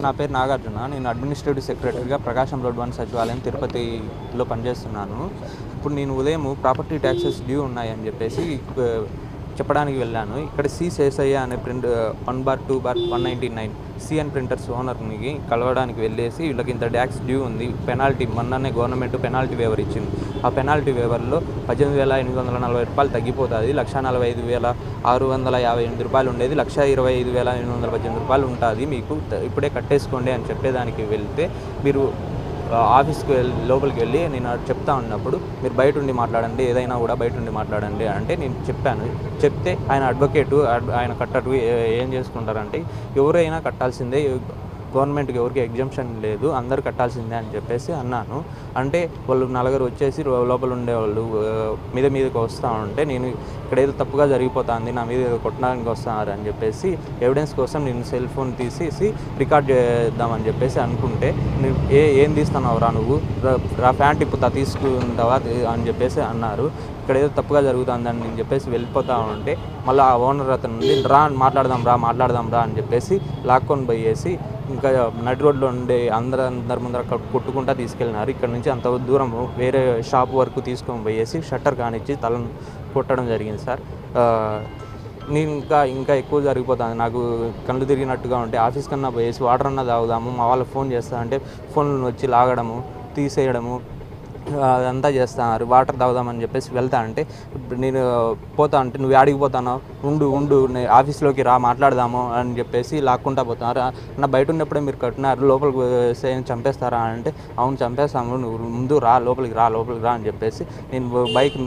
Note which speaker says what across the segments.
Speaker 1: నా పేరు నాగార్జున. నేను అడ్మినిస్ట్రేటివ్ సెక్రటరీగా ప్రకాశం రోడ్ 1 సచివాలయం తిరుపతిలో పనిచేస్తున్నాను. ఇప్పుడు నేను ఉదయం ప్రాపర్టీ ట్యాక్సెస్ డ్యూ ఉన్నాయని చెప్పేసి చెప్పడానికి వెళ్ళాను. ఇక్కడ సి.శేషయ్య అనే 1/2/199 సిఎన్ ప్రింటర్స్ ఓనర్ని కలవడానికి వెళ్ళేసి వీళ్ళకి ఇంత ట్యాక్స్ డ్యూ ఉంది, పెనాల్టీ మొన్ననే గవర్నమెంట్ పెనాల్టీ వేవర్ ఇచ్చింది. ఆ పెనాల్టీ వేవర్లో 18,840 రూపాయలు తగ్గిపోతుంది. 1,45,658 రూపాయలు ఉండేది 1,25,818 రూపాయలు ఉంటుంది, మీకు ఇప్పుడే కట్టేసుకోండి అని చెప్పేదానికి వెళ్తే మీరు ఆఫీస్కి లోపలికి వెళ్ళి నేను చెప్తా ఉన్నప్పుడు మీరు బయట ఉండి మాట్లాడండి, ఏదైనా కూడా బయట ఉండి మాట్లాడండి అంటే నేను చెప్పాను. చెప్తే ఆయన అడ్వకేటు, ఆయన కట్టరు, ఏం చేసుకుంటారంటే ఎవరైనా కట్టాల్సిందే, గవర్నమెంట్కి ఎవరికి ఎగ్జంప్షన్ లేదు, అందరు కట్టాల్సిందే అని చెప్పేసి అన్నాను. అంటే వాళ్ళు నలుగురు వచ్చేసి లోపల ఉండేవాళ్ళు మీదకి వస్తూ ఉంటే నేను ఇక్కడ ఏదో తప్పుగా జరిగిపోతుంది, నా మీద ఏదో కొట్టడానికి వస్తున్నారు అని చెప్పేసి ఎవిడెన్స్ కోసం నేను సెల్ ఫోన్ తీసేసి రికార్డ్ చేద్దామని చెప్పేసి అనుకుంటే ఏం తీస్తున్నావు రా నువ్వు, రా ప్యాంట్ ఇప్పుతా తీసుకుంటావా అని చెప్పేసి అన్నారు. ఇక్కడ ఏదో తప్పుగా జరుగుతుందని నేను చెప్పేసి వెళ్ళిపోతా ఉంటే మళ్ళీ ఆ ఓనర్ అతను నుండి మాట్లాడదాం రా అని చెప్పేసి లాక్కొని పోయేసి ఇంకా నడి రోడ్లో ఉండే అందరి ముందర కొట్టుకుంటా తీసుకెళ్ళినారు. ఇక్కడ నుంచి అంత దూరం వేరే షాప్ వరకు తీసుకొని పోయేసి షట్టర్ కానిచ్చి తలను కొట్టడం జరిగింది సార్. నేను ఇంకా ఎక్కువ జరిగిపోతుంది, నాకు కళ్ళు తిరిగినట్టుగా ఉంటే ఆఫీస్ కన్నా పోయేసి వాటర్ అన్నా తాగుదాము, మా వాళ్ళకి ఫోన్ చేస్తా అంటే ఫోన్ వచ్చి లాగడము, తీసేయడము అదంతా చేస్తున్నారు. వాటర్ తాగుదామని చెప్పేసి వెళ్తా అంటే నేను పోతా అంటే నువ్వు ఆడికి పోతాను, ఉండు ఆఫీస్లోకి రా మాట్లాడదాము అని చెప్పేసి లాక్కుంటా పోతున్నారు. నా బయట ఉన్నప్పుడే మీరు కట్టినారు, లోపలికి చంపేస్తారా అంటే అవును చంపేస్తాము, నువ్వు ముందు లోపలికి రా అని చెప్పేసి నేను బైక్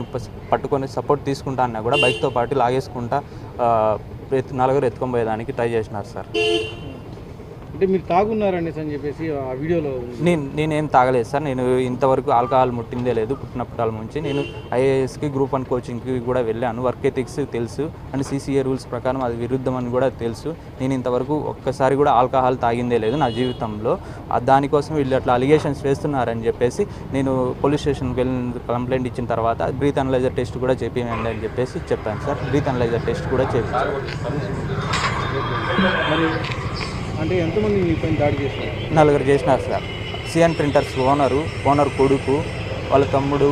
Speaker 1: పట్టుకొని సపోర్ట్ తీసుకుంటా అన్నా కూడా బైక్తో పాటు లాగేసుకుంటా నలుగురు ఎత్తుకొని పోయేదానికి ట్రై చేసినారు సార్.
Speaker 2: అంటే మీరు తాగున్నారనేసి అని చెప్పేసి ఆ వీడియోలో
Speaker 1: నేనేం తాగలేదు సార్. నేను ఇంతవరకు ఆల్కహాల్ ముట్టిందే లేదు పుట్టినప్పటి నుంచి. నేను ఐఏఎస్కి గ్రూప్ 1 కోచింగ్కి కూడా వెళ్ళాను. వర్క్ ఎథిక్స్ తెలుసు అండ్ CCA రూల్స్ ప్రకారం అది విరుద్ధం అని కూడా తెలుసు. నేను ఇంతవరకు ఒక్కసారి కూడా ఆల్కహాల్ తాగిందే లేదు నా జీవితంలో. దానికోసం వీళ్ళు అట్లా అలిగేషన్స్ వేస్తున్నారని చెప్పేసి నేను పోలీస్ స్టేషన్కి వెళ్ళి కంప్లైంట్ ఇచ్చిన తర్వాత బ్రీత్ అనలైజర్ టెస్ట్ కూడా చేపించండి అని చెప్పేసి చెప్పాను సార్. బ్రీత్ అనలైజర్ టెస్ట్ కూడా చేపించాను.
Speaker 2: అంటే ఎంతమంది మీ పైన దాడి చేశారు?
Speaker 1: 4 చేసినారు సార్. సిఎన్ ప్రింటర్స్ ఓనర్ కొడుకు, వాళ్ళ తమ్ముడు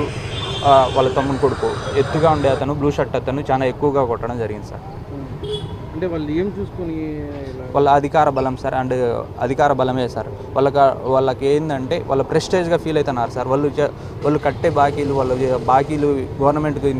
Speaker 1: కొడుకు, ఎత్తుగా ఉండే అతను, బ్లూ షర్ట్ అతను చాలా ఎక్కువగా కొట్టడం జరిగింది సార్.
Speaker 2: అంటే వాళ్ళు ఏం చూసుకొని
Speaker 1: వాళ్ళ అధికార బలం సార్, అండ్ అధికార బలమే సార్. వాళ్ళకి ఏంటంటే వాళ్ళ ప్రెస్టేజ్గా ఫీల్ అవుతున్నారు సార్. వాళ్ళు కట్టే బాకీలు గవర్నమెంట్కి ఇంత